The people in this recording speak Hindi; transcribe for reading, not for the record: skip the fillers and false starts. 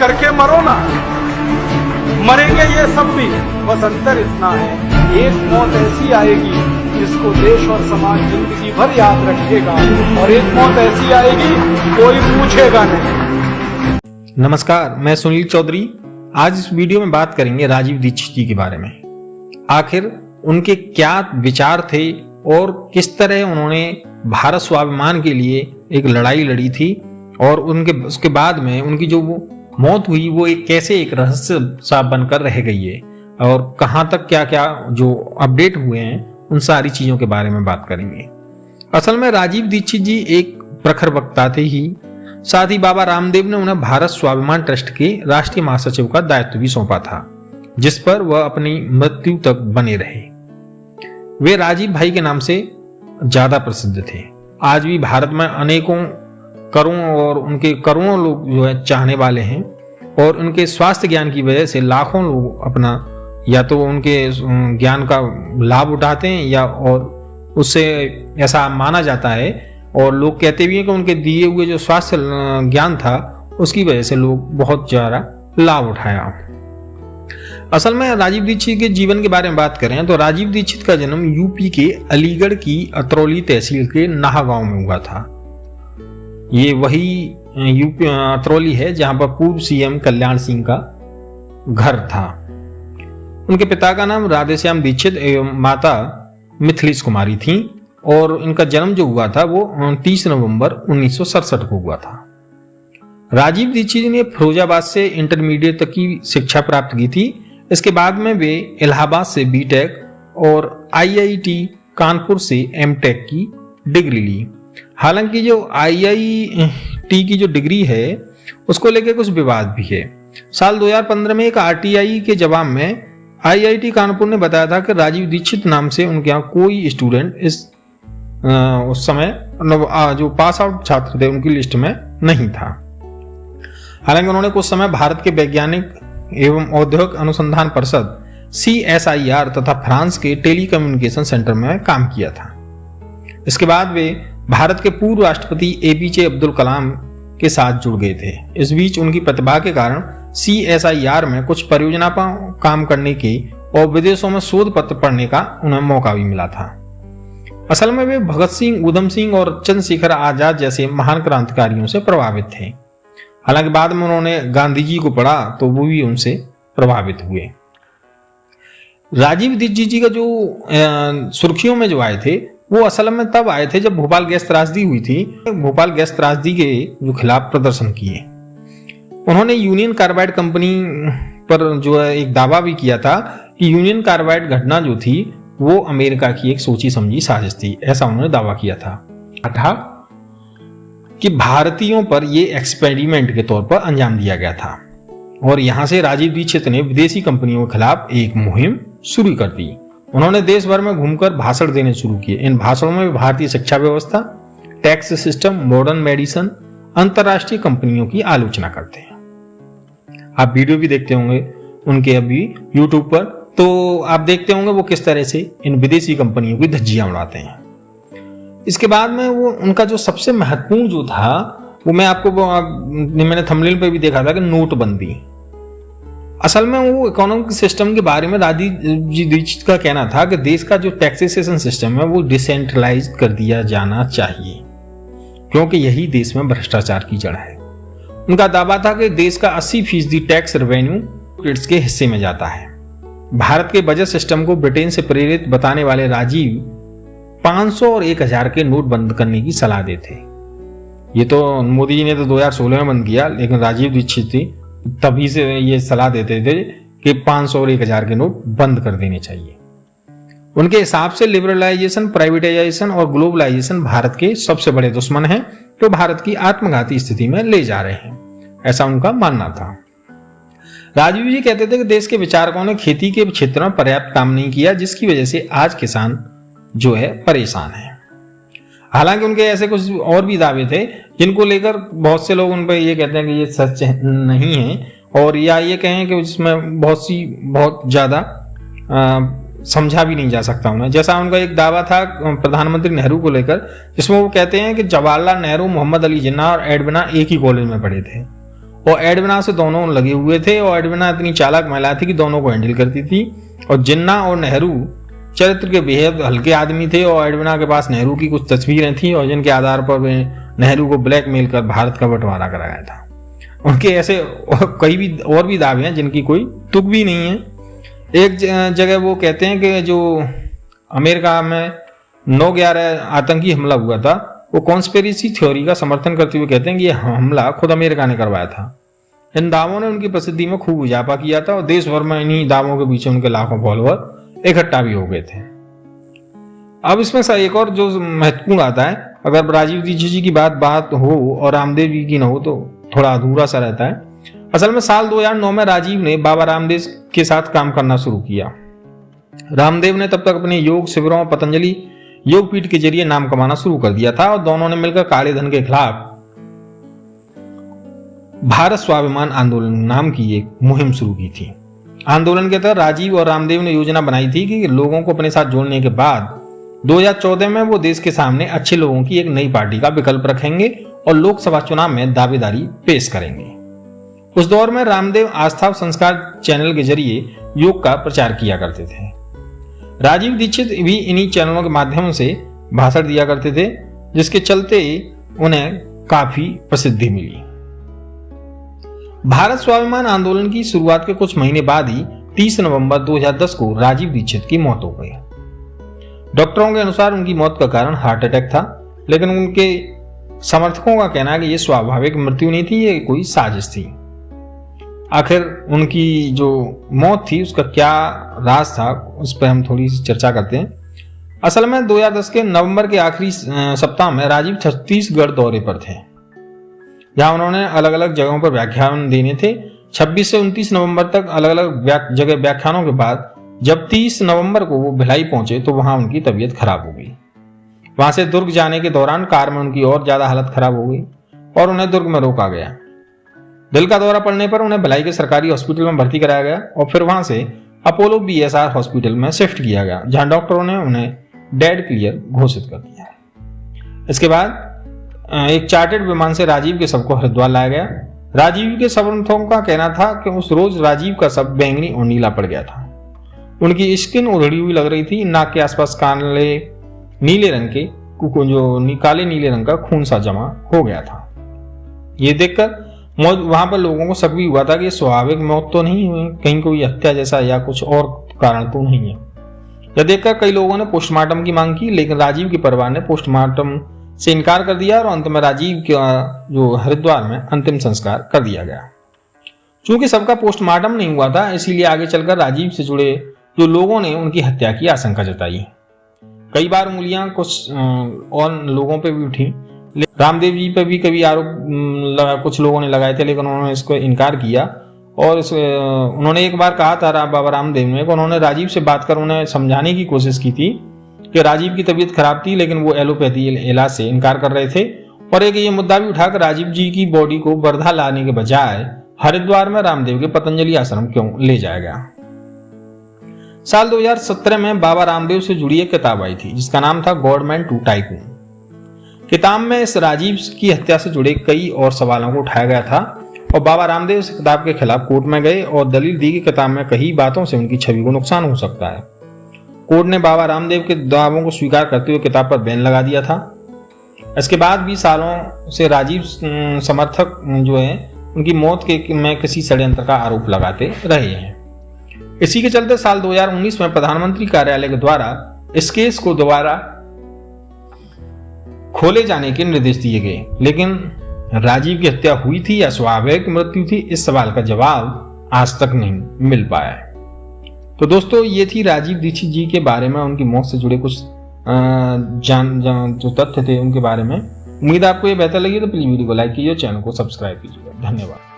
करके मरो ना, मरेंगे ये सब भी, बस अंतर इतना है, एक मौत ऐसी आएगी जिसको देश और समाज जिंदगी भर याद रखेगा, और एक मौत ऐसी आएगी कोई पूछेगा नहीं। नमस्कार, मैं सुनील चौधरी। आज इस वीडियो में बात करेंगे राजीव दीक्षित जी के बारे में। आखिर उनके क्या विचार थे और किस तरह उन्होंने भारत स्वाभिमान के लिए एक लड़ाई लड़ी थी, और उसके बाद में उनकी जो मौत हुई वो कैसे एक रहस्य सा बनकर रह गई है, और कहां तक क्या क्या जो अपडेट हुए हैं उन सारी चीजों के बारे में बात करेंगे। असल में राजीव दीक्षित जी एक प्रखर वक्ता थे ही, साथ ही बाबा रामदेव ने उन्हें भारत स्वाभिमान ट्रस्ट के राष्ट्रीय महासचिव का दायित्व भी सौंपा था, जिस पर वह अपनी मृत्यु तक बने रहे। वे राजीव भाई के नाम से ज्यादा प्रसिद्ध थे। आज भी भारत में अनेकों करोड़ों लोग जो है चाहने वाले हैं, और उनके स्वास्थ्य ज्ञान की वजह से लाखों लोग अपना या तो उनके ज्ञान का लाभ उठाते हैं, या और उससे ऐसा माना जाता है और लोग कहते भी हैं कि उनके दिए हुए जो स्वास्थ्य ज्ञान था उसकी वजह से लोग बहुत ज्यादा लाभ उठाया। असल में राजीव दीक्षित के जीवन के बारे में बात करें तो राजीव दीक्षित का जन्म यूपी के अलीगढ़ की अतरौली तहसील के नाहा गांव में हुआ था। ये वही यूपी अतरौली है जहां पर पूर्व सीएम कल्याण सिंह का घर था। उनके पिता का नाम राधेश्याम दीक्षित एवं माता मिथिलेश कुमारी थी, और इनका जन्म जो हुआ था वो 30 नवंबर 1967 को हुआ था। राजीव दीक्षित ने फिरोजाबाद से इंटरमीडिएट तक की शिक्षा प्राप्त की थी। इसके बाद में वे इलाहाबाद से बीटेक और आईआईटी कानपुर से एमटेक की डिग्री ली। हालांकि जो आईआईटी की जो डिग्री है उसको लेकर कुछ विवाद भी है। साल 2015 में एक आरटीआई के जवाब में आईआईटी कानपुर ने बताया था कि राजीव दीक्षित नाम से उनके यहाँ कोई स्टूडेंट उस समय जो पास आउट छात्र थे उनकी लिस्ट में नहीं था। हालांकि उन्होंने कुछ समय भारत के वैज्ञानिक एवं औद्योगिक अनुसंधान परिषद CSIR तथा फ्रांस के टेलीकम्युनिकेशन सेंटर में काम किया था। इसके बाद वे भारत के पूर्व राष्ट्रपति APJ अब्दुल कलाम के साथ जुड़ गए थे। इस बीच उनकी प्रतिभा के कारण CSIR में कुछ परियोजना पर काम करने के और विदेशों में शोध पत्र पढ़ने का उन्हें मौका भी मिला था। असल में वे भगत सिंह, उधम सिंह और चंद्रशेखर आजाद जैसे महान क्रांतिकारियों से प्रभावित थे। हालांकि बाद में उन्होंने गांधी जी को पढ़ा तो वो भी उनसे प्रभावित हुए। राजीव दीक्षित जी का जो सुर्खियों में जो आए थे वो असल में तब आए थे जब भोपाल गैस त्रासदी हुई थी। भोपाल गैस त्रासदी के जो खिलाफ प्रदर्शन किए, उन्होंने यूनियन कार्बाइड कंपनी पर जो है एक दावा भी किया था कि यूनियन कार्बाइड घटना जो थी वो अमेरिका की एक सोची समझी साजिश थी। ऐसा उन्होंने दावा किया था कि भारतीयों पर यह एक्सपेरिमेंट के तौर पर अंजाम दिया गया था, और यहां से राजीव दीक्षित ने विदेशी कंपनियों के खिलाफ एक मुहिम शुरू कर दी। उन्होंने देश भर में घूमकर भाषण देने शुरू किए। इन भाषणों में भारतीय शिक्षा व्यवस्था, टैक्स सिस्टम, मॉडर्न मेडिसिन, अंतरराष्ट्रीय कंपनियों की आलोचना करते हैं। आप वीडियो भी देखते होंगे उनके अभी यूट्यूब पर, तो आप देखते होंगे वो किस तरह से इन विदेशी कंपनियों की धज्जियां उड़ाते हैं। इसके बाद में वो उनका जो सबसे महत्वपूर्ण जो था वो मैंने थंबनेल पे भी देखा था कि नोटबंदी। असल में वो इकोनॉमिक सिस्टम के बारे में राजीव जी दीक्षित का कहना था कि देश का जो टैक्सेशन सिस्टम है वो डिसेंट्रलाइज कर दिया जाना चाहिए, क्योंकि यही देश में भ्रष्टाचार की जड़ है। उनका दावा था कि देश का 80% टैक्स रेवेन्यू स्टेट्स के हिस्से में जाता है। भारत के बजट सिस्टम को ब्रिटेन से प्रेरित बताने वाले राजीव 500 और 1000 के नोट बंद करने की सलाह देते। ये तो मोदी जी ने तो 2016 में बंद किया, लेकिन राजीव दीक्षित तभी से ये सलाह देते थे कि 500 और 1000 के नोट बंद कर देने चाहिए। उनके हिसाब से लिबरलाइजेशन, प्राइवेटाइजेशन और ग्लोबलाइजेशन भारत के सबसे बड़े दुश्मन हैं, जो भारत की आत्मघाती स्थिति में ले जा रहे हैं, ऐसा उनका मानना था। राजीव जी कहते थे कि देश के विचारकों ने खेती के क्षेत्र में पर्याप्त काम नहीं किया, जिसकी वजह से आज किसान जो है परेशान है। हालांकि उनके ऐसे कुछ और भी दावे थे जिनको लेकर बहुत से लोग उन पर ये कहते हैं कि ये सच नहीं है, और या ये कहें कि उसमें बहुत ज्यादा समझा भी नहीं जा सकता उन्हें। जैसा उनका एक दावा था प्रधानमंत्री नेहरू को लेकर, जिसमें वो कहते हैं कि जवाहरलाल नेहरू, मोहम्मद अली जिन्ना और एडविना एक ही कॉलेज में पढ़े थे, और एडविना से दोनों लगे हुए थे और एडविना इतनी चालाक महिला थी कि दोनों को हैंडल करती थी। और जिन्ना और नेहरू चरित्र के बेहद हल्के आदमी थे और एडविना के पास नेहरू की कुछ तस्वीरें थी और जिनके आधार पर वे नेहरू को ब्लैकमेल कर भारत का बंटवारा कराया था। उनके ऐसे कई भी और भी दावे हैं जिनकी कोई तुक भी नहीं है। एक जगह वो कहते हैं कि जो अमेरिका में 9/11 आतंकी हमला हुआ था वो कॉन्स्पिरेसी थ्योरी का समर्थन करते हुए कहते हैं कि यह हमला खुद अमेरिका ने करवाया था। इन दावों ने उनकी प्रसिद्धि में खूब इजाफा किया था और देश भर में इन्हीं दावों के पीछे उनके लाखों फॉलोअर इकट्ठा भी हो गए थे। अब इसमें से एक और जो महत्वपूर्ण आता है, अगर राजीव दीक्षित जी की बात हो और रामदेव जी की न हो तो थोड़ा अधूरा सा रहता है। असल में साल 2009 में राजीव ने बाबा रामदेव के साथ काम करना शुरू किया। रामदेव ने तब तक अपने योग शिविरों पतंजलि योग पीठ के जरिए नाम कमाना शुरू कर दिया था और दोनों ने मिलकर काले धन के खिलाफ भारत स्वाभिमान आंदोलन नाम की एक मुहिम शुरू की थी। आंदोलन के तहत राजीव और रामदेव ने योजना बनाई थी कि लोगों को अपने साथ जोड़ने के बाद 2014 में वो देश के सामने अच्छे लोगों की एक नई पार्टी का विकल्प रखेंगे और लोकसभा चुनाव में दावेदारी पेश करेंगे। उस दौर में रामदेव आस्था और संस्कार चैनल के जरिए योग का प्रचार किया करते थे। राजीव दीक्षित भी इन्हीं चैनलों के माध्यम से भाषण दिया करते थे, जिसके चलते उन्हें काफी प्रसिद्धि मिली। भारत स्वाभिमान आंदोलन की शुरुआत के कुछ महीने बाद ही 30 नवंबर 2010 को राजीव दीक्षित की मौत हो गई। डॉक्टरों के अनुसार उनकी मौत का कारण हार्ट अटैक था, लेकिन उनके समर्थकों का कहना है कि यह स्वाभाविक मृत्यु नहीं थी, ये कोई साजिश थी। आखिर उनकी जो मौत थी उसका क्या राज था, उस पर हम थोड़ी सी चर्चा करते हैं। असल में 2010 के नवंबर के आखिरी सप्ताह में राजीव छत्तीसगढ़ दौरे पर थे, जहां उन्होंने अलग अलग जगहों पर व्याख्यान देने थे। 26 से 29 नवंबर तक अलग अलग जगह व्याख्यानों के बाद जब 30 नवंबर को वो भिलाई पहुंचे तो वहां उनकी तबीयत खराब हो गई। वहां से दुर्ग जाने के दौरान कार में उनकी और ज्यादा हालत खराब हो गई और उन्हें दुर्ग में रोका गया। दिल का दौरा पड़ने पर उन्हें भिलाई के सरकारी हॉस्पिटल में भर्ती कराया गया और फिर वहां से अपोलो BSR हॉस्पिटल में शिफ्ट किया गया, जहां डॉक्टरों ने उन्हें डेड क्लियर घोषित कर दिया। इसके बाद एक चार्टर्ड विमान से राजीव के शव को हरिद्वार लाया गया। राजीव के समर्थकों का कहना था कि उस रोज राजीव का शव बैंगनी और नीला पड़ गया था। उनकी स्किन उधड़ी हुई लग रही थी, नाक के आसपास काले नीले रंग का खून सा जमा हो गया था। ये देखकर वहां पर लोगों को शक भी हुआ था कि स्वाभाविक मौत तो नहीं हुई, कहीं कोई हत्या जैसा या कुछ और कारण तो नहीं है। यह देखकर कई लोगों ने पोस्टमार्टम की मांग की, लेकिन राजीव के परिवार ने पोस्टमार्टम से इनकार कर दिया और अंत में राजीव का जो हरिद्वार में अंतिम संस्कार कर दिया गया। चूंकि सबका पोस्टमार्टम नहीं हुआ था, इसीलिए आगे चलकर राजीव से जुड़े जो लोगों ने उनकी हत्या की आशंका जताई। कई बार उंगलियां कुछ और लोगों पे भी उठी। रामदेव जी पे भी कभी आरोप कुछ लोगों ने लगाए थे, लेकिन उन्होंने इसको इनकार किया। और उन्होंने एक बार कहा था बाबा रामदेव ने कि उन्होंने राजीव से बात कर उन्हें समझाने की कोशिश की थी कि राजीव की तबीयत खराब थी, लेकिन वो एलोपैथी इलाज से इनकार कर रहे थे। और एक ये मुद्दा भी उठा कर राजीव जी की बॉडी को वर्धा लाने के बजाय हरिद्वार में रामदेव के पतंजलि आश्रम क्यों ले जाया गया। साल 2017 में बाबा रामदेव से जुड़ी एक किताब आई थी जिसका नाम था गॉड मैन टू टाइकून। किताब में इस राजीव की हत्या से जुड़े कई और सवालों को उठाया गया था और बाबा रामदेव इस किताब के खिलाफ कोर्ट में गए और दलील दी कि किताब में कई बातों से उनकी छवि को नुकसान हो सकता है। कोर्ट ने बाबा रामदेव के दावों को स्वीकार करते हुए किताब पर बैन लगा दिया था। इसके बाद भी सालों से राजीव समर्थक जो है उनकी मौत में किसी षड्यंत्र का आरोप लगाते रहे हैं। इसी के चलते साल 2019 में प्रधानमंत्री कार्यालय के द्वारा इस केस को दोबारा खोले जाने के निर्देश दिए गए, लेकिन राजीव की हत्या हुई थी या स्वाभाविक मृत्यु थी, इस सवाल का जवाब आज तक नहीं मिल पाया है। तो दोस्तों, ये थी राजीव दीक्षित जी के बारे में, उनकी मौत से जुड़े कुछ जो तथ्य थे उनके बारे में। उम्मीद आपको ये बेहतर लगी तो प्लीज वीडियो को लाइक कीजिए, चैनल को सब्सक्राइब कीजिएगा। धन्यवाद।